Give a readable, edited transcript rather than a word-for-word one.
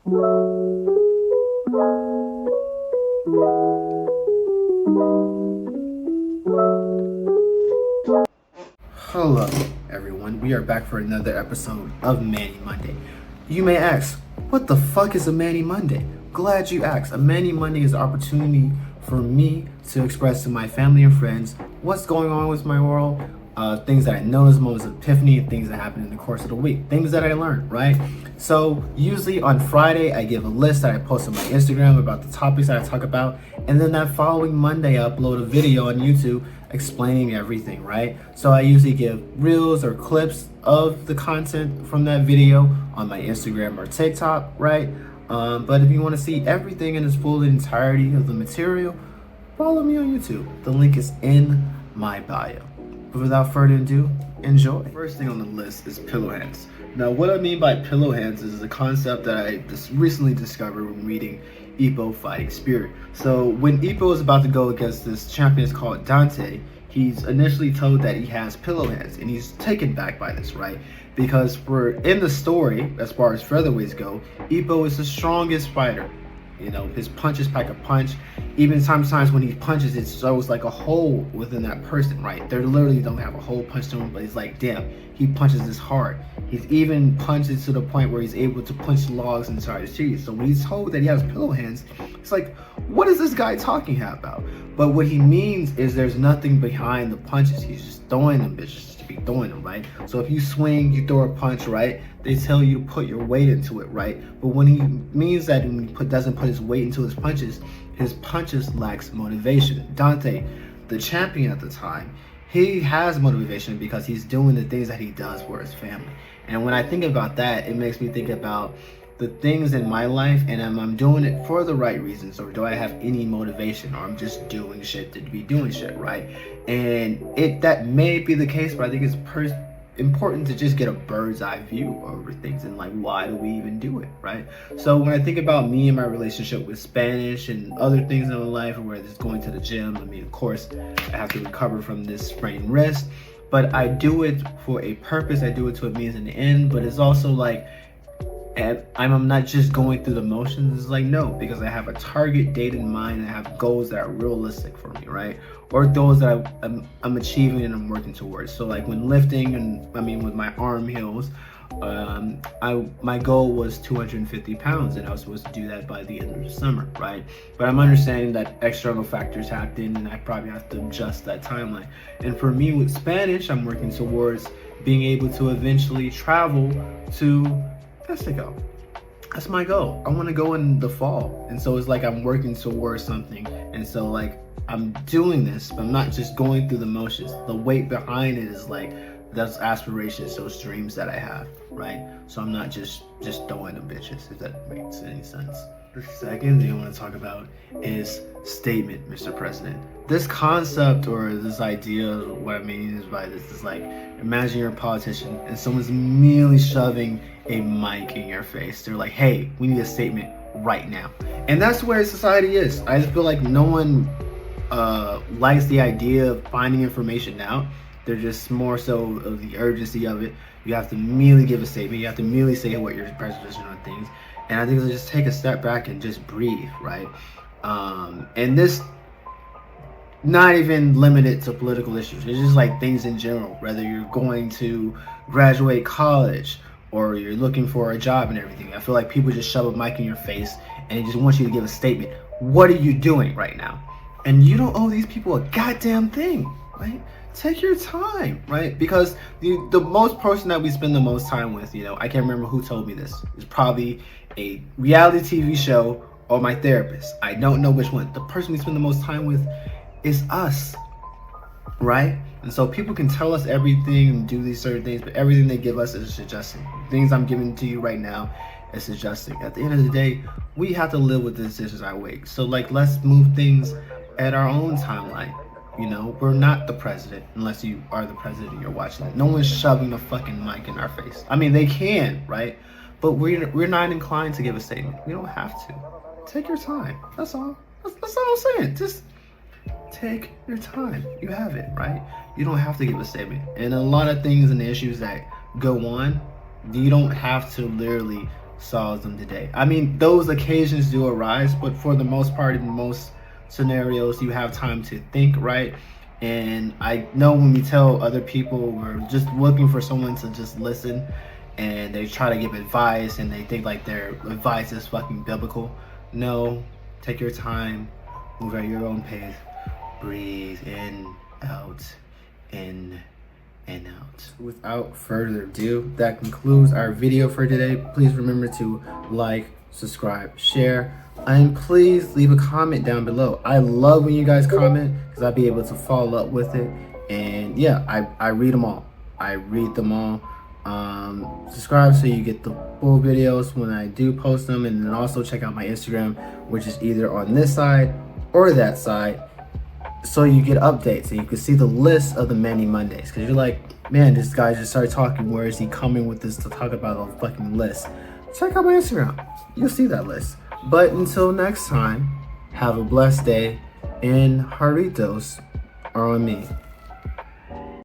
Hello, everyone. We are back for another episode of Manny Monday. You may ask, what the fuck is a Manny Monday? Glad you asked. A Manny Monday is an opportunity for me to express to my family and friends what's going on with my world, things that I noticed, moments of epiphany, and things that happen in the course of the week, things that I learned, right? So usually on Friday, I give a list that I post on my Instagram about the topics that I talk about, and then that following Monday, I upload a video on YouTube explaining everything, right? So I usually give reels or clips of the content from that video on my Instagram or TikTok, right? But if you want to see everything in its full entirety of the material, follow me on YouTube. The link is in my bio. But without further ado, enjoy. First thing on the list is pillow hands. Now, what I mean by pillow hands is a concept that I just recently discovered when reading Ippo Fighting Spirit. So when Ippo is about to go against this champion called Dante, he's initially told that he has pillow hands, and he's taken back by this, right? Because in the story, as far as featherweights go, Ippo is the strongest fighter. You know, his punches pack a punch. Even sometimes when he punches, it shows like a hole within that person, right? They literally don't have a hole punched to him, but it's like, damn, he punches this hard. He's even punched it to the point where he's able to punch logs inside his cheese. So when he's told that he has pillow hands, it's like, what is this guy talking about? But what he means is there's nothing behind the punches. He's just throwing them bitches to be throwing them, right? So if you swing, you throw a punch, right? They tell you to put your weight into it, right? But when he means that when he doesn't put his weight into his punches lacks motivation. Dante, the champion at the time, he has motivation because he's doing the things that he does for his family. And when I think about that, it makes me think about the things in my life, and am I doing it for the right reasons, or do I have any motivation, or I'm just doing shit to be doing shit, right? And that may be the case, but I think it's important to just get a bird's eye view over things and like, why do we even do it, right? So when I think about me and my relationship with Spanish and other things in my life, where it's going to the gym, I mean, of course, I have to recover from this sprained wrist, but I do it for a purpose. I do it to a means in the end, but it's also like, and I'm not just going through the motions. It's like, no, because I have a target date in mind. I have goals that are realistic for me, right? Or those that I'm achieving and I'm working towards. So like when lifting, and I mean with my arm heels, my goal was 250 pounds, and I was supposed to do that by the end of the summer, right? But I'm understanding that external factors happen, and I probably have to adjust that timeline. And for me with Spanish, I'm working towards being able to eventually travel to Mexico. That's my goal. I want to go in the fall, and so it's like I'm working towards something, and so like I'm doing this, but I'm not just going through the motions. The weight behind it is like those aspirations, those dreams that I have, right? So I'm not just throwing them bitches, if that makes any sense. The second thing I want to talk about is statement, Mr. President. This concept, or this idea, what I mean is by this is like, imagine you're a politician and someone's immediately shoving a mic in your face. They're like, hey, we need a statement right now. And that's where society is. I just feel like no one likes the idea of finding information out. They're just more so of the urgency of it. You have to immediately give a statement. You have to immediately say what your position on things. And I think it's just take a step back and just breathe, right? And this, not even limited to political issues. It's just like things in general, whether you're going to graduate college or you're looking for a job and everything. I feel like people just shove a mic in your face and they just want you to give a statement. What are you doing right now? And you don't owe these people a goddamn thing, right? Take your time, right? Because the most person that we spend the most time with, you know, I can't remember who told me this. It's probably a reality TV show or my therapist. I don't know which one. The person we spend the most time with is us, right? And so people can tell us everything and do these certain things, but everything they give us is suggesting. Things I'm giving to you right now is suggesting. At the end of the day, we have to live with the decisions I make. So like, let's move things at our own timeline. You know, we're not the president unless you are the president and you're watching it. No one's shoving a fucking mic in our face. I mean, they can, right? But we're not inclined to give a statement. We don't have to. Take your time. That's all. That's all I'm saying. Just take your time. You have it, right? You don't have to give a statement. And a lot of things and issues that go on, you don't have to literally solves them today. I mean, those occasions do arise, but for the most part, in most scenarios, you have time to think, right? And I know when we tell other people we're just looking for someone to just listen, and they try to give advice and they think like their advice is fucking biblical. No, take your time, move at your own pace, breathe in, out, in, and out. Without further ado, that concludes our video for today. Please remember to like, subscribe, share, and please leave a comment down below. I love when you guys comment because I'll be able to follow up with it. And yeah, I read them all. I read them all. Subscribe so you get the full videos when I do post them, and then also check out my Instagram, which is either on this side or that side, so you get updates and you can see the list of the Manny Mondays, because you're like, man, this guy just started talking, where is he coming with this to talk about a fucking list? Check out my Instagram, you'll see that list. But until next time, have a blessed day, and Jarritos are on me.